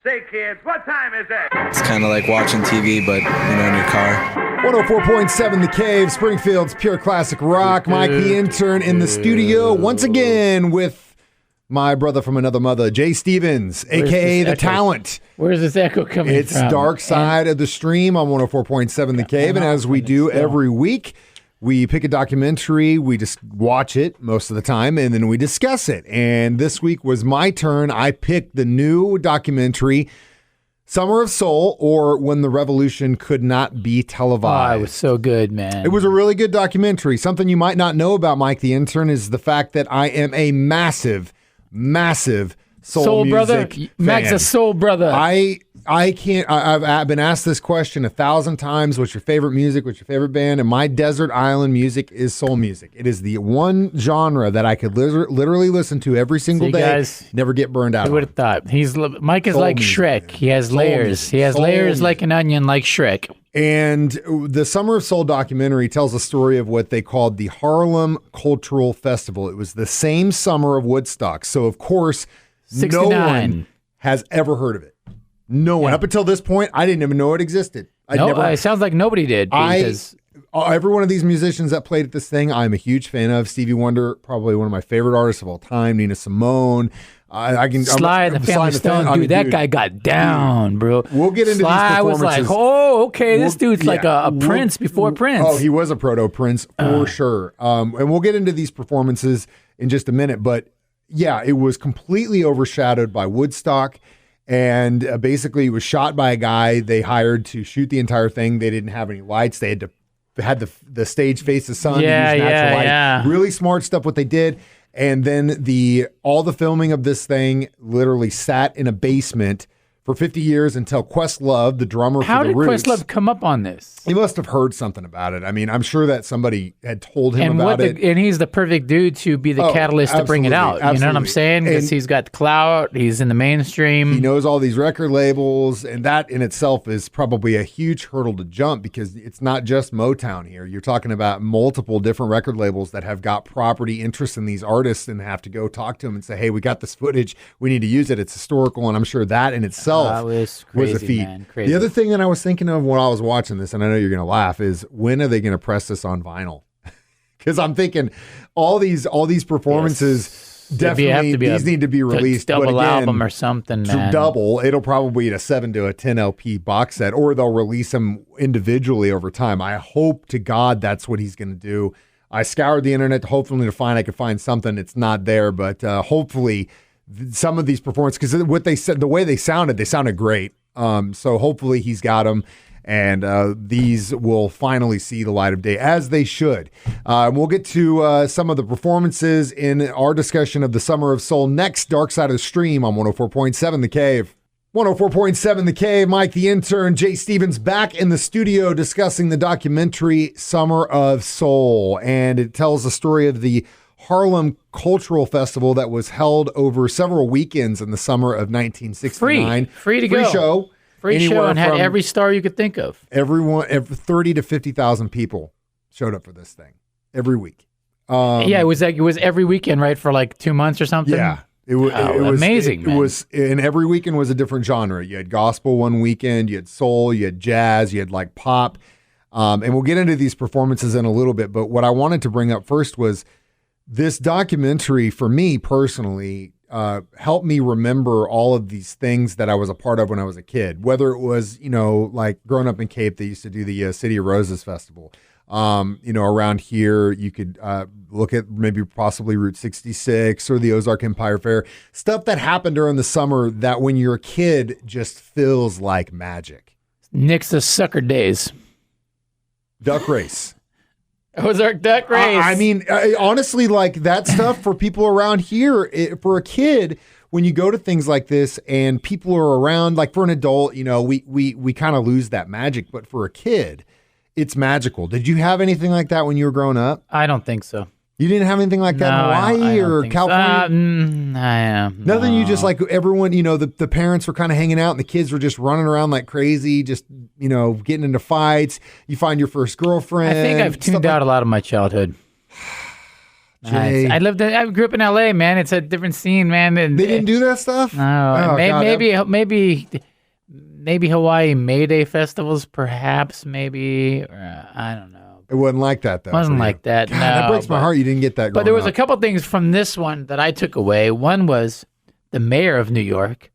Say, kids, what time is it? It's kind of like watching TV, but, in your car. 104.7 The Cave, Springfield's pure classic rock. Mike, the intern, in the studio once again with my brother from another mother, Jay Stevens, a.k.a. The Talent. Where's this echo coming from? It's Dark Side of the Stream on 104.7 The Cave, and as we do every week, we pick a documentary, we just watch it most of the time, and then we discuss it. And this week was my turn. I picked the new documentary, Summer of Soul, or When the Revolution Could Not Be Televised. Oh, it was so good, man. It was a really good documentary. Something you might not know about Mike the Intern is the fact that I am a massive soul music brother. fan. Mac's a soul brother. I can't. I've been asked this question 1,000 times. What's your favorite music? What's your favorite band? And my desert island music is soul music. It is the one genre that I could literally listen to every single day. Guys, never get burned out. Who would have thought? Mike is soul like music, Shrek. man. He has Soul layers. music. He has Soul layers music. like an onion, like Shrek. And the Summer of Soul documentary tells the story of what they called the Harlem Cultural Festival. It was the same summer of Woodstock. So, of course, 69. no one has ever heard of it. No one. Up until this point, I didn't even know it existed. It sounds like nobody did. Because every one of these musicians that played at this thing, I'm a huge fan of. Stevie Wonder, probably one of my favorite artists of all time. Nina Simone. Sly and the Family Stone. Dude, that guy got down, bro. We'll get into Sly these performances. was like, oh, okay, this dude's like a prince before Prince. Oh, he was a proto-prince for sure. And we'll get into these performances in just a minute. But yeah, it was completely overshadowed by Woodstock. And basically, it was shot by a guy they hired to shoot the entire thing. They didn't have any lights. They had the stage face the sun. Yeah, to use natural light. yeah. Really smart stuff what they did. And then all the filming of this thing literally sat in a basement for 50 years until Questlove, the drummer How for the did Roots. Questlove come up on this? He must have heard something about it. I mean, I'm sure that somebody had told him about it. And he's the perfect dude to be the catalyst to bring it out. Absolutely. You know what I'm saying? Because he's got clout. He's in the mainstream. He knows all these record labels, and that in itself is probably a huge hurdle to jump because it's not just Motown here. You're talking about multiple different record labels that have got property interest in these artists and have to go talk to them and say, hey, we got this footage. We need to use it. It's historical, and I'm sure that in itself was a feat. Man, crazy. The other thing that I was thinking of when I was watching this, and I know you're going to laugh, is when are they going to press this on vinyl? Because I'm thinking all these performances definitely these need to be released. Double but again, album or something, man. Double, it'll probably be a 7 to a 10 LP box set, or they'll release them individually over time. I hope to God that's what he's going to do. I scoured the internet hopefully to find I could find something. It's not there, but hopefully some of these performances, because what they said, the way they sounded great. So hopefully he's got them, and these will finally see the light of day, as they should. We'll get to some of the performances in our discussion of the Summer of Soul next. Dark Side of the Stream on 104.7 The Cave. 104.7 The Cave. Mike the Intern, Jay Stevens back in the studio discussing the documentary Summer of Soul, and it tells the story of the Harlem Cultural Festival that was held over several weekends in the summer of 1969. Free to go. Show. Free show, and had every star you could think of. 30 to 50,000 people showed up for this thing every week. It was every weekend, right, for like 2 months or something. Yeah, it was amazing. It was, and every weekend was a different genre. You had gospel one weekend, you had soul, you had jazz, you had like pop, and we'll get into these performances in a little bit. But what I wanted to bring up first was this documentary, for me personally, helped me remember all of these things that I was a part of when I was a kid, whether it was, like growing up in Cape, they used to do the City of Roses Festival. Around here, you could look at maybe possibly Route 66 or the Ozark Empire Fair, stuff that happened during the summer that when you're a kid just feels like magic. Nick's the sucker days. Duck race. Ozark Duck Race. I mean, honestly, like that stuff for people around here, for a kid, when you go to things like this and people are around, like for an adult, we kind of lose that magic. But for a kid, it's magical. Did you have anything like that when you were growing up? I don't think so. You didn't have anything like that in Hawaii or California? Nothing. You just like everyone, the parents were kind of hanging out and the kids were just running around like crazy, just, getting into fights. You find your first girlfriend. I think I've tuned out a lot of my childhood. Jay. I grew up in L.A., man. It's a different scene, man. And, They didn't do that stuff? No. Oh, God, maybe Hawaii May Day festivals, perhaps, maybe. I don't know. It wasn't like that, though. It wasn't like that, God, no. that breaks my heart you didn't get that But there was up. a couple things from this one that I took away. One was the mayor of New York,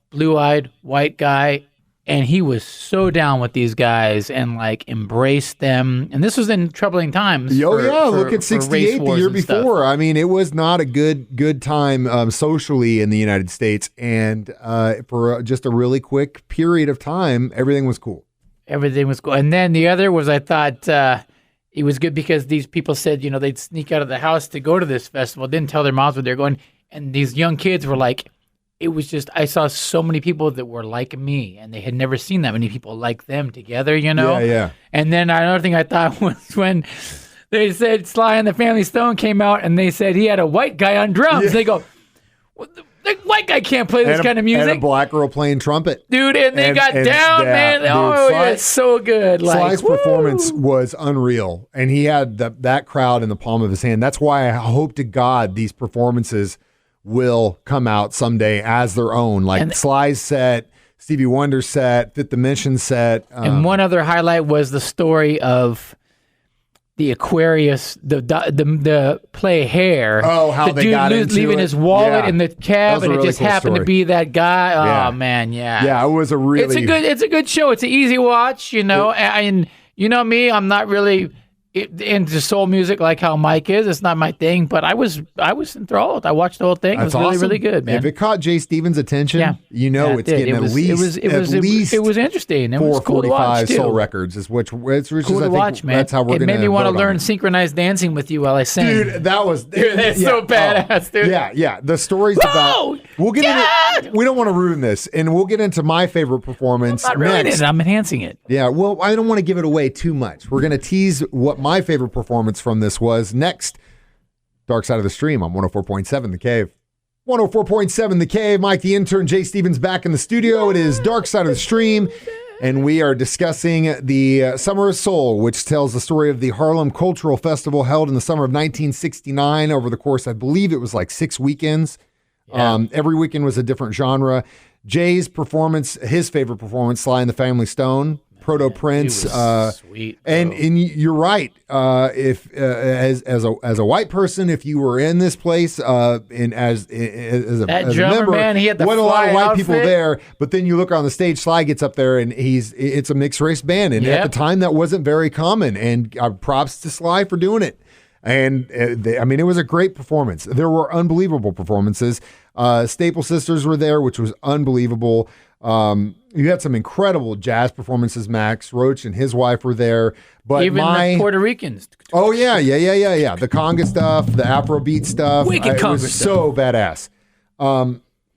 blue-eyed, white guy, and he was so down with these guys and like embraced them. And this was in troubling times. Look at 68 the year before. Stuff. I mean, it was not a good time socially in the United States. And for just a really quick period of time, everything was cool. Everything was cool. And then the other was I thought it was good because these people said, they'd sneak out of the house to go to this festival, didn't tell their moms where they're going. And these young kids were like, it was just, I saw so many people that were like me, and they had never seen that many people like them together, Yeah. And then another thing I thought was when they said Sly and the Family Stone came out, and they said he had a white guy on drums. Yeah. They go, well, the white guy can't play this kind of music. And a black girl playing trumpet. Dude, and they got down, man. Dude, It's so good. Sly's performance was unreal, and he had that crowd in the palm of his hand. That's why I hope to God these performances will come out someday as their own, like Sly's set, Stevie Wonder's set, Fifth Dimension set. And one other highlight was the story of the Aquarius, the play Hair. Oh, how the they dude got into leaving it. his wallet in the cab, and it really just cool happened story. to be that guy. Yeah. Oh man, yeah. Yeah, it was a really. It's a good show. It's an easy watch, and you know me, I'm not really into soul music like how Mike is. It's not my thing, but I was enthralled. I watched the whole thing. It was really, really good, man. If it caught Jay Stevens' attention, it's getting at least it was interesting. It was cool to watch 445 soul too. records is which it's Cool to watch, man. That's how we're it going to made me want to learn synchronized dancing with you while I sang. Dude, that was that's so badass, dude. Yeah. The stories about we'll get into. We don't want to ruin this, and we'll get into my favorite performance. I'm not ruining it. I'm enhancing it. Yeah, well, I don't want to give it away too much. We're going to tease what my favorite performance from this was next. Dark Side of the Stream on 104.7 The Cave. 104.7 The Cave. Mike the Intern, Jay Stevens back in the studio. It is Dark Side of the Stream, and we are discussing the Summer of Soul, which tells the story of the Harlem Cultural Festival held in the summer of 1969 over the course, I believe it was like 6 weekends. Yeah. Every weekend was a different genre. Jay's performance, his favorite performance, Sly and the Family Stone, Proto Prince, sweet, and you're right. If as a white person, if you were in this place, and as a member, man, he had the wasn't a lot of white outfit. people there. But then you look on the stage, Sly gets up there, and it's a mixed race band, and at the time that wasn't very common. And props to Sly for doing it. And it was a great performance. There were unbelievable performances. Staple Sisters were there, which was unbelievable. You had some incredible jazz performances. Max Roach and his wife were there. But even the Puerto Ricans. Oh, yeah. The conga stuff, the Afrobeat stuff. Wicked conga it was stuff. so badass.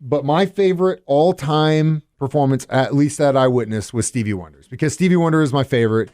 But my favorite all-time performance, at least that I witnessed, was Stevie Wonder's, because Stevie Wonder is my favorite.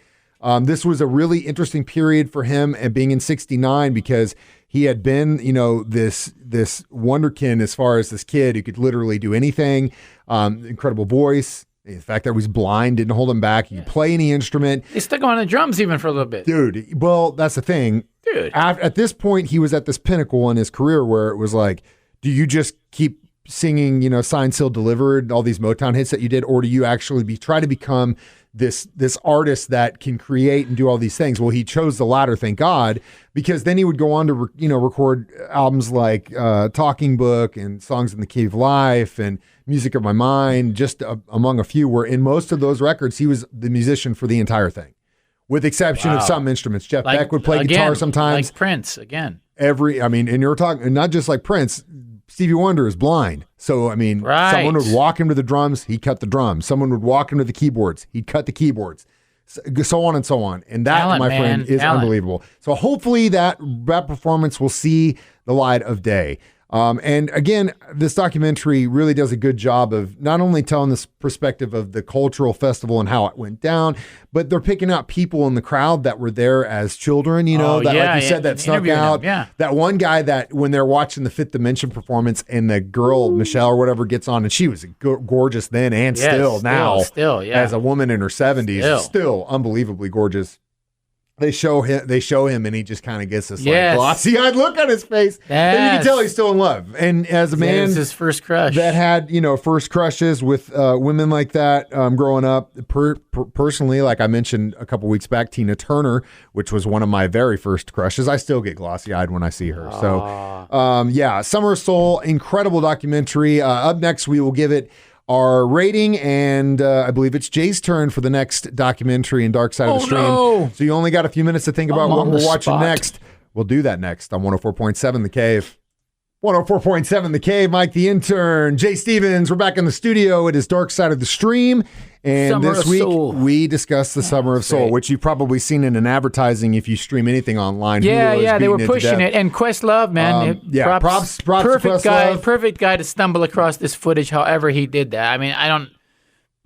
This was a really interesting period for him, and being in 69, because he had been, this wonderkin as far as this kid who could literally do anything. Incredible voice. The fact that he was blind didn't hold him back. He could play any instrument. They stuck him on the drums even for a little bit. Dude, well, that's the thing. Dude. At this point, he was at this pinnacle in his career where it was like, do you just keep singing, Signed, Sealed, Delivered, all these Motown hits that you did, or do you actually try to become this artist that can create and do all these things? Well, he chose the latter, thank God, because then he would go on to record albums like Talking Book and Songs in the Key of Life and Music of My Mind, just among a few, where in most of those records he was the musician for the entire thing, with exception of some instruments. Jeff Beck would play guitar sometimes. Like Prince, again. And you're talking not just like Prince. Stevie Wonder is blind. So, someone would walk him to the drums, he'd cut the drums. Someone would walk him to the keyboards, he'd cut the keyboards. So on and so on. And that, Talent, my friend, is unbelievable. So hopefully that performance will see the light of day. And again, this documentary really does a good job of not only telling this perspective of the cultural festival and how it went down, but they're picking out people in the crowd that were there as children, like you said, that snuck out. That one guy that when they're watching the Fifth Dimension performance and the girl, Michelle or whatever, gets on, and she was gorgeous then and still now, as a woman in her 70s, still unbelievably gorgeous. They show him, and he just kind of gets this Yes. like glossy-eyed look on his face, and you can Yes. tell he's still in love. And as a That man was his first crush. that had first crushes with women like that growing up, personally, like I mentioned a couple weeks back, Tina Turner, which was one of my very first crushes. I still get glossy-eyed when I see her. So, Summer of Soul, incredible documentary. Up next, we will give it our rating, and I believe it's Jay's turn for the next documentary in Dark Side of the Stream. No. So you only got a few minutes to think about I'm what on we're the watching spot. next. We'll do that next on 104.7 The Cave. 104.7 The Cave, Mike the Intern, Jay Stevens. We're back in the studio. It is Dark Side of the Stream. And Summer this of week, Soul. we discussed the Summer of Soul, great. which you've probably seen in an advertising if you stream anything online. Yeah, Hulu is yeah, they were beating to pushing death. it. And Questlove, man, props to perfect guy, Questlove. perfect guy to stumble across this footage. However, he did that. I mean,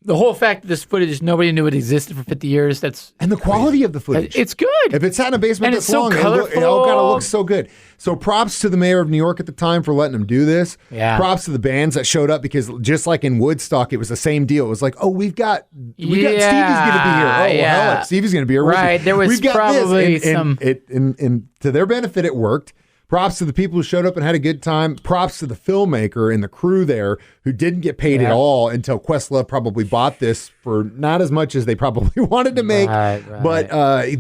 the whole fact that this footage, nobody knew it existed for 50 years. And the quality of the footage. It's good. If it's sat in a basement And this it's so long, it colorful. all kind of looks so good. So props to the mayor of New York at the time for letting him do this. Yeah. Props to the bands that showed up, because just like in Woodstock, it was the same deal. It was like, oh, we've got Stevie's going to be here. Oh, well, hell, if Stevie's going to be here. Right. There was we've got probably this. And to their benefit, it worked. Props to the people who showed up and had a good time. Props to the filmmaker and the crew there who didn't get paid at all until Questlove probably bought this for not as much as they probably wanted to make. Right. But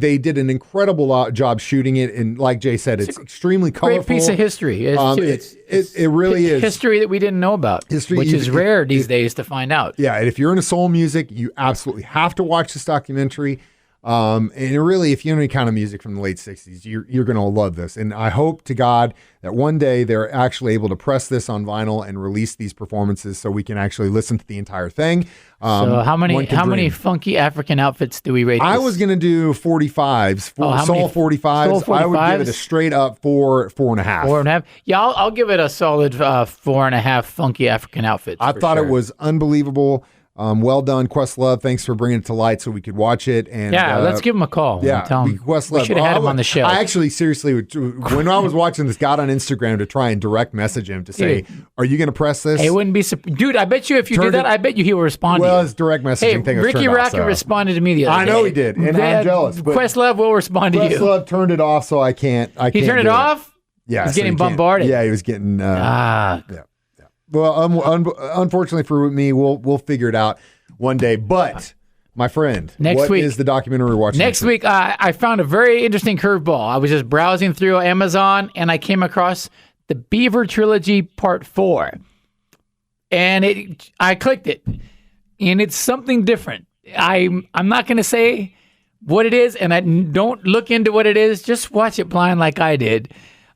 they did an incredible job shooting it. And like Jay said, it's extremely colorful. Great piece of history. It really is. History that we didn't know about, History, which is rare these days to find out. Yeah, and if you're into soul music, you absolutely have to watch this documentary. And really, if you're into any kind of music from the late 60s, you're going to love this. And I hope to God that one day they're actually able to press this on vinyl and release these performances so we can actually listen to the entire thing. So how many one can many dream. funky African outfits do we rate I this? was going to do 45s, how soul many? 45s. Soul I would give it 45s? a straight up 4.5. 4.5. Yeah, I'll give it a solid 4.5 funky African outfits. I for thought sure. it was unbelievable. Well done, Questlove. Thanks for bringing it to light so we could watch it. And Yeah, let's give him a call. Yeah, Tell him. Questlove. We should have had him on the show. I actually, seriously, when I was watching this, got on Instagram to try and direct message him to say, "Are you going to press this?" It wouldn't be, dude. I bet you if you Turned did that, it- I bet you he will respond. Well, to you. his direct messaging Hey, thing was Ricky turned off, Rocket so. responded to me the other I day. know he did, and I'm jealous, but Questlove will respond to you. Questlove turned it off, so I can't. He turned it off. Yeah, He's so getting he can't- bombarded. Yeah, he was getting. Ah, Yeah. Well, unfortunately for me, we'll figure it out one day. But my friend, Next what week. is the documentary we're watching next week I found a very interesting curveball. I was just browsing through Amazon and I came across the Beaver Trilogy Part 4, and I clicked it, and it's something different. I'm not going to say what it is, and I don't look into what it is. Just watch it blind like I did.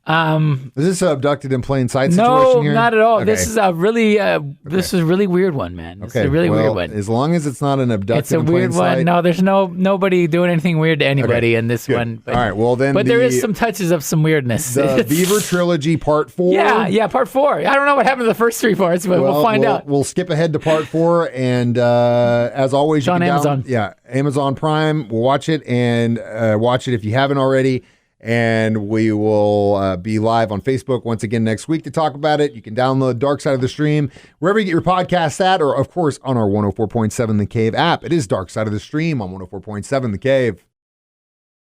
Is this an abducted in plain sight No, situation here? not at all. Okay. This is a really, this is a really weird one, man. This is a really weird one. As long as it's not an abducted It's a in plain weird sight. one. No, there's nobody doing anything weird to anybody Okay, in this good. one. But, All right, well then but there is some touches of some weirdness. the Beaver Trilogy Part 4. Yeah, Part 4. I don't know what happened to the first 3 parts, but we'll find out. We'll skip ahead to Part 4, and as always, It's on Amazon. Amazon Prime. We'll watch it and watch it if you haven't already. And we will be live on Facebook once again next week to talk about it. You can download Dark Side of the Stream wherever you get your podcasts at, or of course on our 104.7 The Cave app. It is Dark Side of the Stream on 104.7 The Cave.